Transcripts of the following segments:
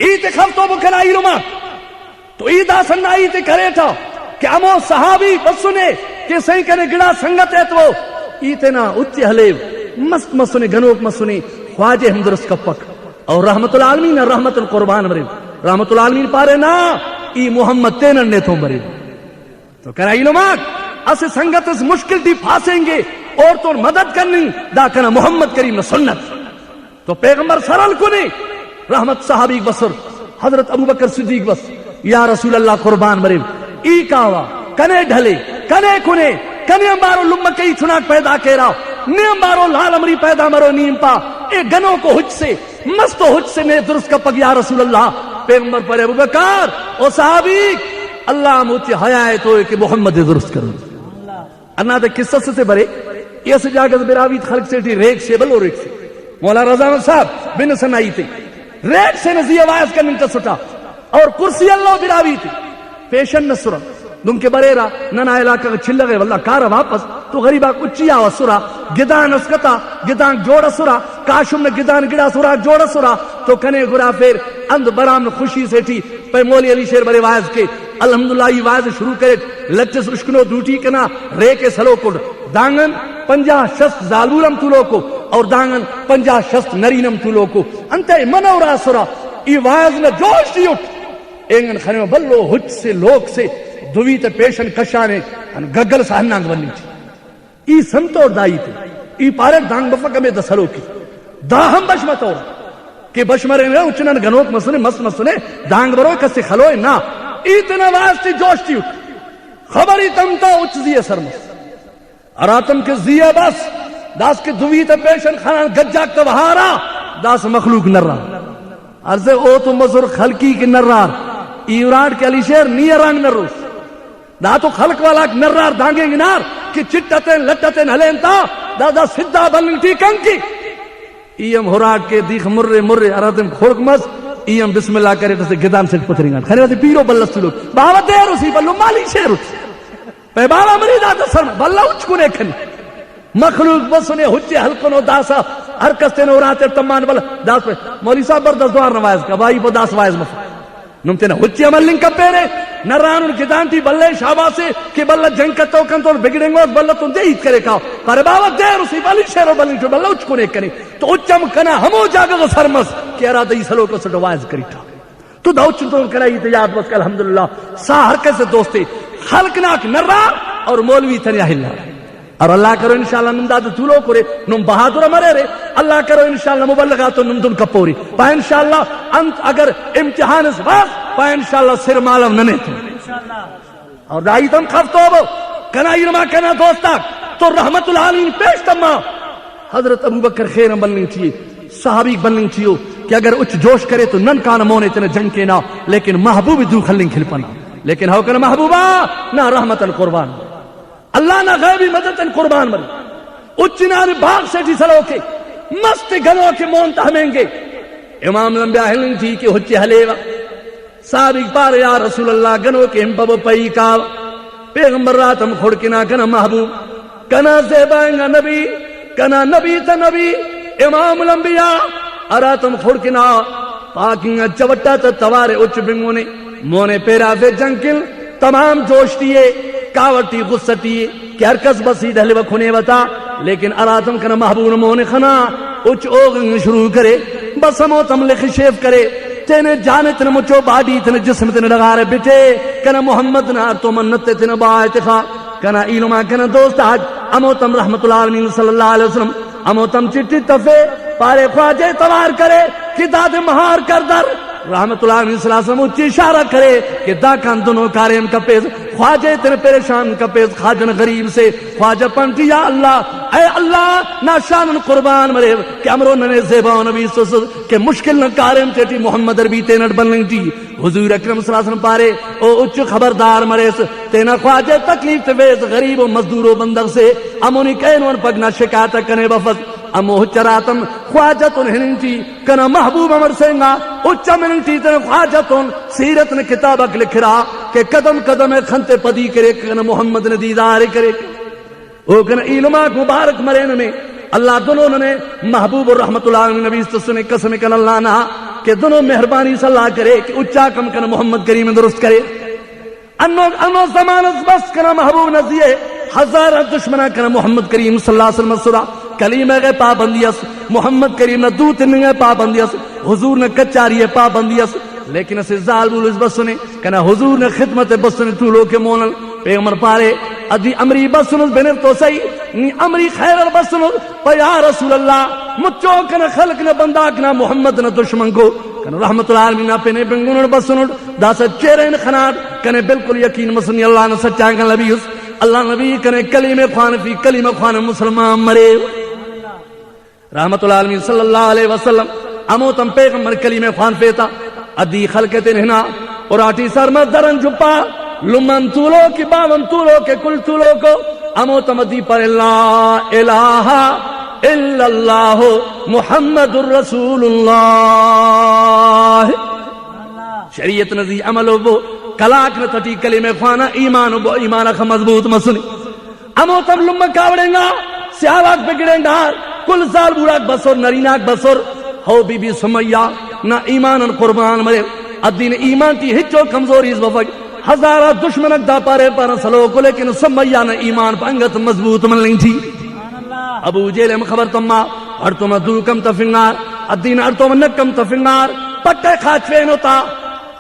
ایتے خفتو بکنا ایلما تو ایدہ سننا ایتے کرے تھا کہ امو صحابی بسنے کہ سہیں کنے گڑا سنگت ہے تو ایتے نا اچھے حلیو مست مسنے گنوک مسنے خواجہ ہم درست کپک اور رحمت العالمین رحمت القربان مرے رحمت العالمین پارے نا ای محمد تینن نے تھو مرے تو کہنا علماء اسے سنگت اس مشکل دی پھاسیں گے اور تو مدد کرنی دا کہنا محمد کریم نے سنت تو پیغمبر سرل کنے رحمت صحابی بسر حضرت ابو بکر صدیق بس یا رسول اللہ قربان مرے ای کاوا کنے ڈھلے کنے کنے کنے امبارو لمکی چناک پیدا کیرا نیم بارو لال امری پیدا مرو نیم پا اے گنوں کو حج سے مستو حج سے میں درست کا پگ یا رسول اللہ پیغمبر پر ابو بکر او صحابی اللہ موتی حیائے تو کہ محمد درست کرو انا دے قصص سے برے یہ سے جاگز براویت خلق سے ریک سے بلو ریک سے مولا رضا صاحب بن سنائی تھی ریک سے نزی آواز کا نمتا سٹا اور کرسی اللہ براوی تھی پیشن نسرہ دن کے بریرا ننا علاقہ چھل گئے واللہ کارا واپس تو غریبہ کچی آوا سورا گدان اسکتا گدان جوڑا سورا کاشم نے گدان گڑا سورا جوڑا سورا تو کنے گرا پھر اند برام خوشی سے تھی پہ مولی علی شیر برے واعظ کے الحمدللہ یہ واعظ شروع کرے لچس رشکنو دوٹی کنا رے کے سلو کو دانگن 50-60 زالورم تولو کو اور دانگن 50-60 نرینم تولو کو انتے منورا سورا یہ واعظ نے جوش دی اٹھ اینگن خانیو بلو حج سے لوگ سے دوی تے پیشن کشانے گگل سہنانگ بننی تھی ای سمتور دائی تھی ای پارک دانگ بفق میں دسلو کی دا ہم بشمتور کہ بشمرے نے اچنان گنوک مسنے مس مسنے دانگ برو کسی خلوئے نا ایتنا واسطی جوشتی اٹھ خبری تمتا اچ زیے سرمس اراتم کے زیے بس داس کے دوی تے پیشن خانان گجاک تا وہارا داس مخلوق نرار عرضے او تو مزر خلقی کی نرار ایورانٹ کے علی شیر نی رنگ نروس دا تو خلق والا نرار دانگیں گنار کہ چٹتیں لٹتیں ہلینتا دا دا صدہ بلنٹی کنکی ایم ہوراٹ کے دیکھ مرے مرے ارادم خورک مز ایم بسم اللہ کرے تسے گدان سے پترینگان خیلی واتی پیرو بلستو لوگ باوا دیر اسی بلو مالی شیر اسی پہ باوا مری دا سر بلہ اچ کنے کھنی مخلوق بسنے حجے حلقنو داسا ہر کستے نوراتے تمان بلہ داس پہ مولی صاحب بردست دوار نوائز کا بائی پہ داس وائز مفا نمتے نا حجی عمل لنگ کب پیرے نران ان کتان تھی بلے شابہ سے کہ بلہ جنگ کا توکن تو بگڑیں گا بلہ تم دے عید کرے کھاؤ پر باوت دیر اسی بلی شہر و بلی شہر بلہ اچ کنے کنے تو اچم کنا ہمو جاگا سرمس کہ ارادہ ہی سلو کو سٹو وائز کری تھا تو دا اچم تو کرائی تھی یاد بس کہ الحمدللہ سا ہر کس دوستے خلقناک نران اور مولوی تنیا اللہ اور اللہ کرو انشاءاللہ نم داد تولو کرے نم بہادر مرے رے اللہ کرو انشاءاللہ مبلغاتو نم دن کپوری پا انشاءاللہ انت اگر امتحان اس باس پا انشاءاللہ سر مالو ننے تو اور دائی تم خفتو بو کنا ایرما کنا دوستاک تو رحمت العالمین پیش تمہا حضرت ابو بکر خیرم بننی چاہیے صحابی بننی چاہیے کہ اگر اچ جوش کرے تو نن کانا مونے تنے جنگ کے نا لیکن محبوب دو خلنگ کھل پنا لیکن ہو کنا محبوبہ نا رحمت القربان اللہ نہ غیبی مدد قربان مری اچنان باغ سے جی سلو کے مست گنوں کے مونتا ہمیں گے امام لمبیا ہلنگ تھی کہ حجی حلیوہ سابق پار یا رسول اللہ گنوں کے ہم پب پئی کاو پیغمبر رات ہم کھڑکنا کنا محبوب کنا زیبائنگا نبی کنا نبی تا نبی امام لمبیا اراتم کھڑکنا پاکنگا چوٹا تا توارے اچ بنگونے مونے پیرا سے جنکل تمام جوش دیئے کاوٹی غصتی کہ ہر کس بسی ڈھلے وکھنے وطا لیکن اراتم کنا محبوب مونے خنا اچ اوگنگ شروع کرے بس ہمو تم لکھ شیف کرے تینے جانے تینے مچو باڈی تینے جسم تینے لگارے بٹے کنا محمد نا تو منت تینے با اتخا کنا علماء کنا دوست آج امو تم رحمت اللہ علیہ صلی اللہ علیہ وسلم امو تم چٹی تفے پارے خواجے توار کرے کہ داد مہار کر در رحمت اللہ علیہ وسلم اچھی اشارہ کرے کہ دا کان دونوں کاریم کا پیز خواجہ تیرے پریشان کا پیز خواجن غریب سے خواجہ پنٹی یا اللہ اے اللہ ناشان قربان مرے کہ امرو ننے زیبا و نبی سوسد کہ مشکل نہ کاریم تیٹی محمد عربی تینٹ بن لیں تھی حضور اکرم صلی اللہ علیہ وسلم پارے او اچھ خبردار مرے تینا خواجہ تکلیف تیز غریب و مزدور و بندگ سے امونی کینون پگنا شکایت کنے بفض امو چراتم خواجتن ہننٹی کنا محبوب امر سینگا اچھا مننٹی تن خواجتن سیرت نے کتابک لکھ رہا کہ قدم قدم خنتے پدی کرے کنا محمد نے دیدار کرے او کنا علماء مبارک مرین میں اللہ دنوں نے محبوب الرحمت اللہ علیہ نبی استثنے قسم کنا اللہ نہا کہ دونوں مہربانی صلاح کرے کہ اچا کم کنا محمد کریم درست کرے انو زمان بس کنا محبوب نزیے ہزار دشمنہ کنا محمد کریم صلی اللہ علیہ وسلم صدا کلمہ گئے پابندی اس محمد کریم نہ دوت نگے پابندی اس حضور نے کچاری پابندی اس لیکن اسے ظالم اس بسنے کنا حضور نے خدمت بسنے طولو کے مونل پیغمبر پارے ادھی امری بسنس بنر تو صحیح نی امری خیر بسنس پا یا رسول اللہ مچو کنا خلق نے بندہ کنا محمد نہ دشمن کو کنا رحمت العالمین پینے بنگونر بسنس دا سچیرین خنات کنے بالکل یقین مسنی اللہ نے سچا کن نبی اس اللہ نبی کنے کلمہ خوان فی کلمہ خوان مسلمان مرے رحمت العالمین صلی اللہ علیہ وسلم امو تم پیغمبر کلمہ خوان پیتا ادھی خلقت انہنا اور آٹی سر میں درن جپا لمن طولو کی باون طولو کے کل طولو کو امو تم ادھی پر لا الہ الا اللہ محمد الرسول اللہ شریعت نزی عمل ہو کلاک نہ تٹی کلمہ خوانا ایمان ہو ایمان کا مضبوط مسنی امو تم لمن کاوڑیں گا سیاواک بگڑیں گا کل سال بوڑاک بسور نریناک بسور ہو بی بی سمیہ نہ ایمان قربان مرے الدین ایمان تی ہچو کمزوری اس وفق ہزارہ دشمنک دا پارے پارا سلو کو لیکن سمیہ نہ ایمان پانگت مضبوط من لیں تھی ابو جیل ہم خبر تمہا ارتم دو کم تفنگار الدین ارتم نکم تفنگار پٹے کھاچوین ہوتا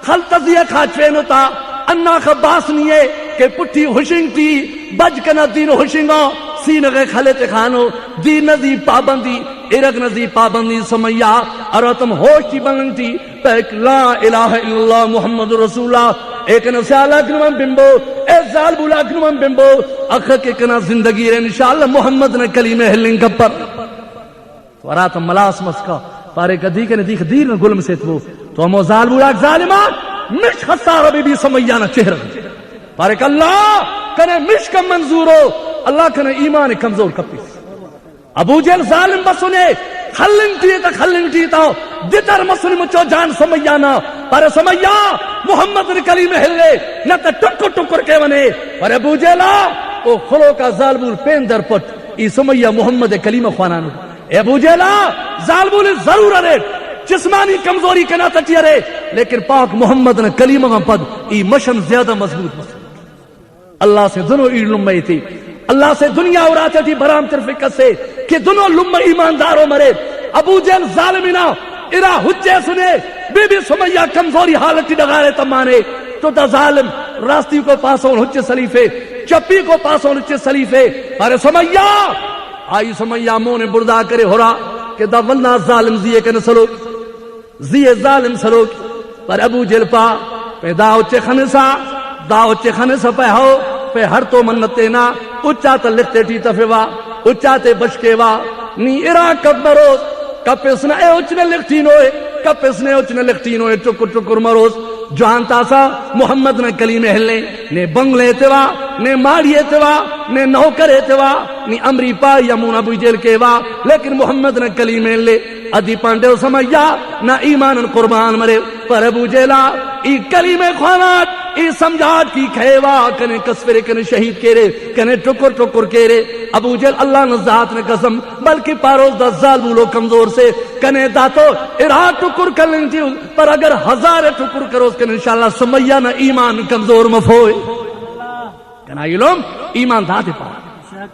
خلطزیہ کھاچوین ہوتا انا خباس نیے کہ پٹھی ہوشنگ تھی بج کنا دین ہوشنگا سینغ خلط خانو دین نزی پابندی ارق نزی پابندی سمیہ ارتم ہوشی بنگتی پیک لا الہ الا اللہ محمد رسول اللہ ایک نسیالہ کنمان بمبو اے زالبولا کنمان بمبو اخر کے کنا زندگی رہے انشاءاللہ محمد نے کلمہ ہلنگ کپر وراتم ملاس مسکا پارے کدھی کے ندیخ دیر نے گلم سے تھو تو ہمو زالبولا ظالمان مش خسار بی بی سمیہ نہ چہرہ پارے کہ اللہ کنے مش کم منظورو اللہ کنے ایمان کمزور کپیس ابو جیل ظالم بسنے خلنگ ٹیتا دیتر مسلم مچو جان سمیانا پر سمیہ محمد نے کلمہ ہلے نہ تا ٹکر ٹکر کے ونے پر ابو جیلا او خلو کا ظالمون پین در پٹ ای سمیہ محمد کلمہ خوانانو ابو جیلا ظالمون ضرور رہے جسمانی کمزوری کے نہ تٹیا رہے لیکن پاک محمد نے کلمہ پد ای مشن زیادہ مضبوط اللہ سے دونوں ایڈ لمبئی تھی اللہ سے دنیا اور آتے تھی برام ترفقت سے کہ دونوں لمبئی ایمانداروں مرے ابو جہل ظالمینا ارا حجے سنے بی بی سمیہ کمزوری حالت کی ڈگارے تمانے تو دا ظالم راستی کو پاسوں حجے سلیفے چپی کو پاسوں حجے سلیفے ارے سمیہ آئی سمیہ مونے بردہ کرے ہو رہا کہ دا ولنا ظالم زیے کے نسلوک زیے ظالم سلوک پر ابو جہل پا پہ دا اچے خنسا دا اچے خنسا پہ ہو پہ ہر تو منتے نا اچا تا لکھتے ٹی تفیوا اچا تے بشکے وا نی ارا کب مروز کب اس نے اچنے لکھتی نوئے کب اس نے اچنے لکھتی نوئے چکر چکر مروز جہان تاسا محمد نے کلمہ ہلنے نے بنگلے توا نے ماریے توا نے نوکرے توا نے امری پا یمون ابو جیل کے وا لیکن محمد نے کلمہ ہلنے ادھی پانڈے سمیہ نہ ایمان قربان مرے پر ابو جیلا ای کلمہ خوانات ای سمجھاٹ کی کھیوا کنے کسفرے کنے شہید کیرے کنے ٹکر ٹکر کیرے ابو جیل اللہ نزات نے قسم بلکہ پاروز دا ظالمولو کمزور سے کنے داتو ارہا ٹکر کر لیں تھی پر اگر ہزار ٹکر کروز کنے انشاءاللہ سمیہ نہ ایمان کمزور مفوئے کنا علم ایمان داتے پا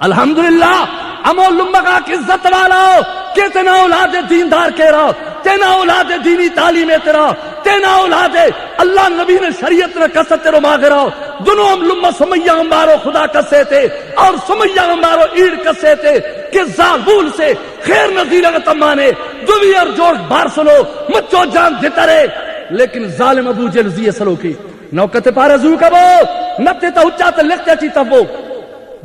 الحمدللہ امو لمبگا کی عزت والا کتنا اولاد دیندار کے رہا تینا اولاد دینی تعلیم تیرا تینا اولاد اللہ نبی نے شریعت نے کسط تیرو ماغ رہا دونوں ہم لمبا سمیہ ہمارو خدا کسے تھے اور سمیہ ہمارو ایڈ کسے تھے کہ ظالبول سے خیر نظیر اگر تمانے دوی اور جورج بارسلو مچو جان دیتا رہے لیکن ظالم ابو جہل زیے سلو کی نوکت پارے زو کبو نتے تا اچاتے لکھتے چی تبو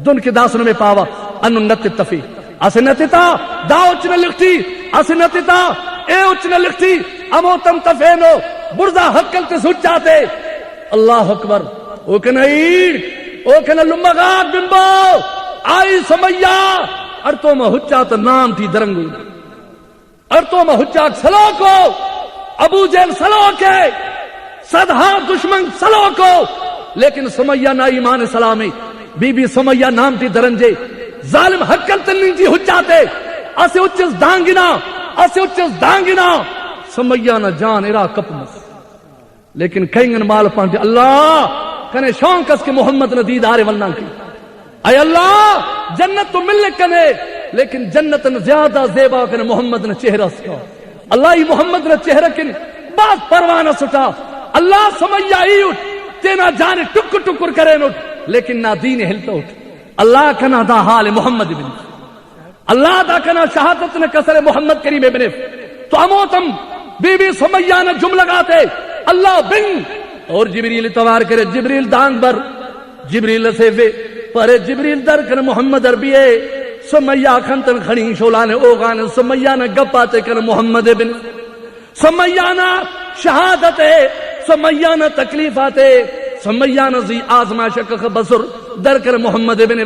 دن کے داسن میں پاوا انو نتے تفی اسے نتے تا دا اچنے لکھتی اسے نتے تا اے اچنے لکھتی امو تم تفینو برزا حقل تے سچاتے اللہ اکبر اوکن ایڈ اوکن لمگاک بمبو آئی سمیہ ارتو میں حچات نام تی درنگو ارتو میں حچات سلوکو ابو جہل سلوکے صدہا دشمن سلوکو لیکن سمیہ نا ایمان سلامی بی بی سمیہ نام تی درنجے ظالم حقل تنین تی حجاتے اسے اچس دانگینا سمیہ نہ جان ارا کپمس لیکن کہیں مال پانچ اللہ کنے شونکس کے محمد نہ دیدار ولنا کی اے اللہ جنت تو مل کنے لیکن جنت نہ زیادہ زیبا کنے محمد نہ چہرہ سکا اللہ ہی محمد نہ چہرہ کنے بات پروانہ سٹا اللہ سمیہ ہی اٹھ تینا جانے ٹکر ٹکر کرے اٹھ لیکن نہ دین ہلتا اٹھ اللہ کنا دا حال محمد بن اللہ دا کنا شہادت نے کسر محمد کریم ابن تو اموتم بی بی سمیہ نے جملہ گاتے اللہ بن اور جبریل توار کرے جبریل دانگ بر جبریل سے پر جبریل در کر محمد عربیے سمیہ کھنتن کھڑی شولانے اوغانے سمیہ نے گپاتے کر محمد ابن سمیہ نے شہادت سمیہ نے تکلیفات سمیہ نے زی آزمائش کا بصر در کر محمد ابن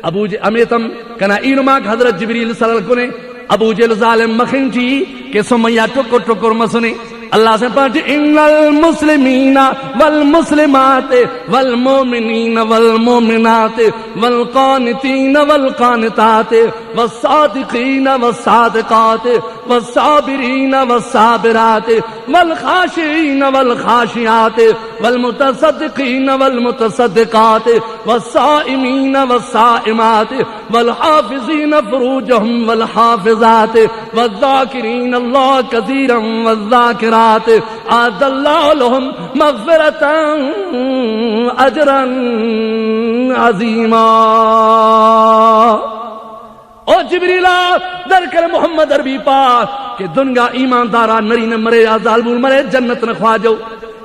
ابو امیتم کنا اینماک حضرت جبریل صلی اللہ علیہ وسلم ابو جل ظالم مخن چی کہ سمیہ ٹکر ٹکر مسنے اللہ سے پڑھتے ان المسلمین والمسلمات والمومنین والمومنات والقانتین والقانتات والصادقین والصادقات والصابرین والصابرات والخاشعین والخاشعات والمتصدقین والمتصدقات والصائمین والصائمات والحافظین فروجهم والحافظات والذاکرین اللہ کثیرا والذاکرات عاد اللہ لهم مغفرتا اجرا عظیما او جبریلا در کر محمد عربی پاک کہ دنگا ایماندارا نری نہ مرے یا ظالمول مرے جنت نہ خواجو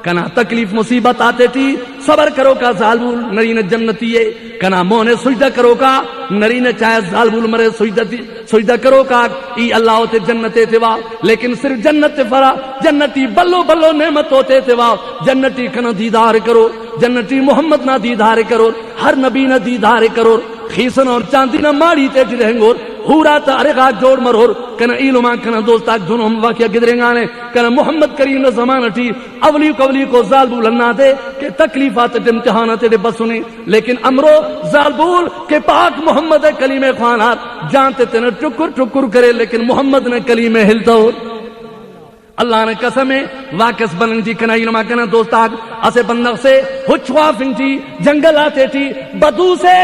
کنا تکلیف مصیبت آتے تھی صبر کرو کا ظالمول نری نہ جنتی ہے کنا مونے سجدہ کرو کا نری نہ چاہے ظالمول مرے سجدہ کرو کا ای اللہ ہوتے جنتے تھے وا لیکن صرف جنت فرا جنتی بلو بلو نعمت ہوتے تھے وا جنتی کنا دیدار کرو جنتی محمد نہ دیدار کرو ہر نبی نہ دیدار کرو خیسن اور چاندی نہ ماڑی تے رہیں گور ہورا تا ارگا جوڑ مرور کنا ایلوما کنا دوستاک دونوں ہم واقعہ گدریں گانے کنا محمد کریم نے زمانہ تھی اولی قولی کو زالبول اللہ دے کہ تکلیفات امتحانات دے بسنے لیکن امرو زالبول کے پاک محمد کلیم خوانات جانتے تینے ٹکر ٹکر کرے لیکن محمد نے کلیم ہلتا ہو اللہ نے قسمیں واقس بننگ تھی کنا ایلوما کنا دوستاک اسے بندق سے ہچوا فنگ تھی جنگل آتے تھی بدو سے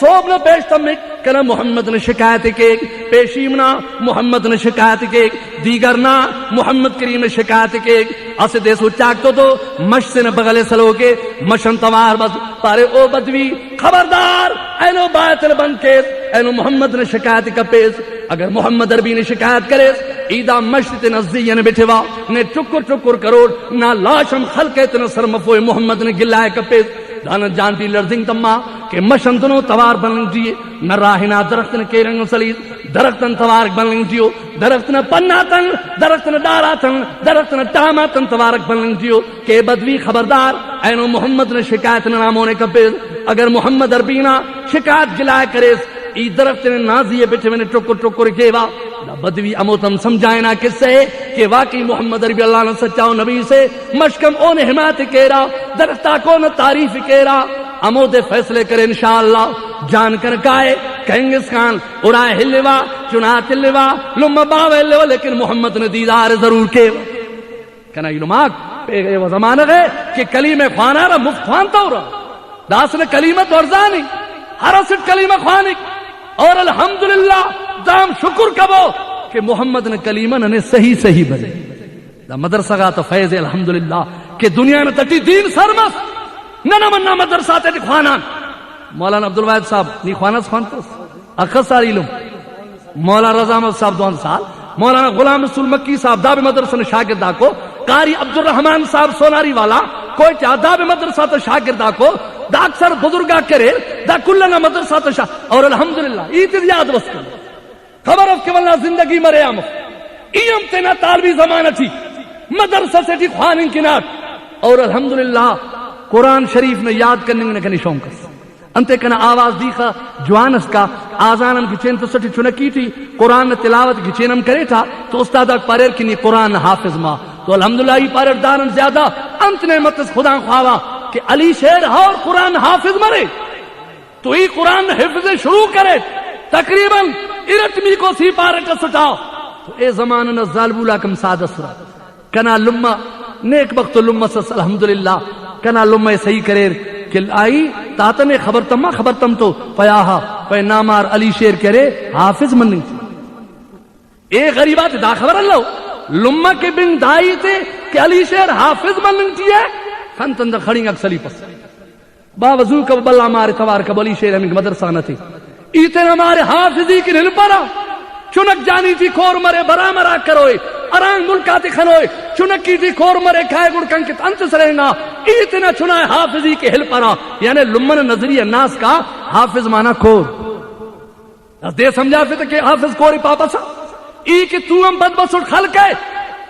صوب نہ پیش تمک کنا محمد نے شکایت کے پیشیمنا محمد نے شکایت کے دیگرنا محمد کریم نے شکایت کے اسے دیسو چاک تو مش سے نہ بغلے سلو کے مشن توار بس پارے او بدوی خبردار اینو بایت البن کیس اینو محمد نے شکایت کا پیس اگر محمد عربی نے شکایت کرے ایدہ مشت نزدین بٹھوا نے ٹکر ٹکر کروڑ نہ لاشم خلق اتنا سرمفوئے محمد نے گلائے کا پیس دانا جانتی لرزنگ تمہا کہ مشندنو توار بننگ جیے نہ راہنا درختن کے رنگ سلید درختن توارک بننگ جیو درختن پناتن درختن داراتن درختن ٹاماتن توارک بننگ جیو کہ بدوی خبردار اینو محمد نے شکایت نامونے کا پیس اگر محمد عربینا شکایت گلائے کرے ای درخت نے نازیے بیٹھے میں نے ٹکر ٹکر کیوا بدوی اموتم سمجھائے نا کس سے کہ واقعی محمد عربی اللہ نے سچاؤ نبی سے مشکم اون حمایت کیرا درختہ کون تعریف کیرا امود فیصلے کرے انشاءاللہ جان کر کائے کنگس خان ارائے ہلوا چنات ہلوا لما باوے ہلوا لیکن محمد نے دیدار ضرور کیوا کہنا علماء پہ وہ زمانہ گئے کہ کلیم خوانہ رہا مفت خوانتا ہو رہا داس نے کلیمت ورزانی ہر اسٹ کلیمہ خوانی اور الحمدللہ دام شکر کبو کہ محمد نے کلیمہ نے صحیح بنے دا مدرسہ گا تو فیض الحمدللہ کہ دنیا نے تٹی دین سرمس نہ مننا مدرسہ تے خوانان مولانا عبدالواحد صاحب نی خوانس خوانتس اخصار علم مولانا رضا احمد صاحب 2 سال مولانا غلام رسول مکی صاحب داب مدرسہ نے شاگردہ کو قاری عبدالرحمن صاحب سوناری والا کوئی چاہداب مدرسہ تو شاگردہ کو دا اکثر بزرگا کرے دا کلنا مدرسہ تو اور الحمدللہ ایتد یاد بس کر خبر اف کہ واللہ زندگی مرے آمف ایم تینا طالبی زمانہ تھی مدرسہ سے تھی خوانن کنات اور الحمدللہ قرآن شریف نے یاد کرنے نے کنی شونکس انتے کنا آواز دیکھا جوانس کا آزانم کی چین تو سٹی چنکی تھی قرآن تلاوت کی چینم کرے تھا تو استاد پاریر کنی قرآن حافظ ماں تو الحمدللہ یہ پاریر دارن زیادہ انت نعمت خدا خواوا کہ علی شیر اور قرآن حافظ مرے تو ہی قرآن حفظ شروع کرے تقریباً ارتمی کو سی پارے کا سٹاؤ تو اے زمانہ ظالبولا کم سادس رہا کنا لما نیک وقت لما سس الحمدللہ کنا لما صحیح کریر کہ آئی تاتنے خبر تم تو پیاہا پہ نامار علی شیر کرے حافظ مننگ اے غریبات دا خبر اللہ لما کے بن دائی تے کہ علی شیر حافظ مننگ چیئے خانتن دا کھڑی اکسلی پس باوضو کب بلا مارے توار کب علی شیر ہمیں مدرسہ نہ تھی ایتن ہمارے حافظی کی نل پارا چنک جانی تھی کھور مرے برا مرا کروئے اران ملکاتی خنوئے چنکی تھی کھور مرے کھائے گڑ کنکت انت سرہنگا اتنا چنائے حافظی کے حل پرا یعنی لمن نظریہ ناس کا حافظ مانا کھور دے سمجھا پھر کہ حافظ کوری پاپا سا ای کہ تو ہم بد بسوٹ خلق ہے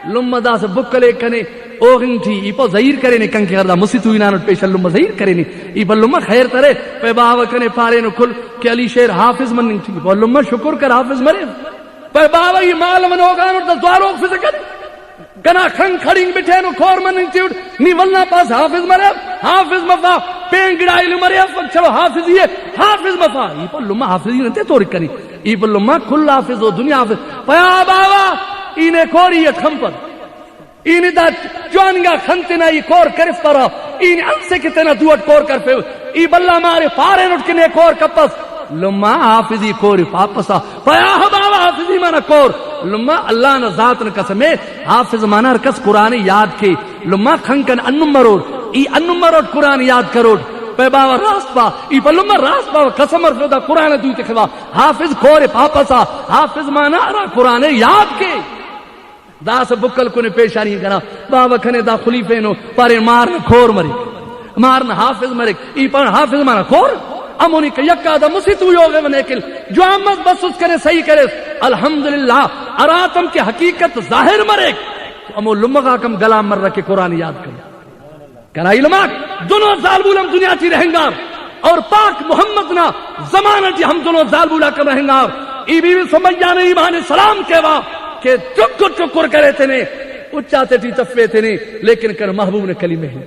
لمہ دا سے بکلے کنے اوہن تھی ای پا ظہیر کرے نے کنکی غردہ مسی تو انانت پیش لمہ ظہیر کرے نے ای پا لمہ خیر ترے پہ باہو کنے پارے نو کھل کہ علی شیر حافظ مننگ تھی پا لمہ شکر کر حافظ مرے پہ باہو یہ مال من ہوگانو تا دوارو فضا کرے کنا کھنگ کھڑنگ بٹھے نو کھور مننگ تھی نی ولنا پاس حافظ مرے حافظ مفا پین گڑائی لو مرے چلو حافظ یہ حافظ مفا ای پا لمہ حافظی نتے توڑ کنی ای پا لمہ کھل حافظ و دنیا حافظ پیا باہو اینے کوری یہ کھمپر اینی دا جوانگا خنتنا ای کور کرف پرا اینی انسے کتنا دوٹ کور کر پہ ای بلا مارے پارے نٹ کنے کور کپس لما حافظی کوری پاپسا پیا باوا حافظی مانا کور لما اللہ نا ذات نا قسمے حافظ مانا رکس قرآن یاد کے لما خنکن انمروڈ ای انمروڈ قرآن یاد کروڈ پہ باوا راست پا ای پا لما راست پا قسم رفضا قرآن دوتے خوا حافظ کوری پاپسا حافظ مانا را قرآن یاد کے دا سے بکل کنے پیشانی کنا بابا کنے دا خلیفے نو پارے مارن کھور مرک مارن حافظ مرک ای پر حافظ مارن کھور امونی کہ یکا دا مسی تو یوگے ونیکل جو آمد بس اس کرے صحیح کرے الحمدللہ اراتم کی حقیقت ظاہر مرک امو لمغا کم گلا مر رکھے قرآن یاد کرے کنا علماء دونوں زال بولم دنیا چی رہنگار اور پاک محمد نا زمانہ چی ہم دونوں زال بولا کر رہنگار ای بیوی سمیہ نے ایمان سلام کے وا کہ چکر چکر کرے تھے نے اچھاتے تھی تفوے تھے نے لیکن کر محبوب نے کلمہ ہے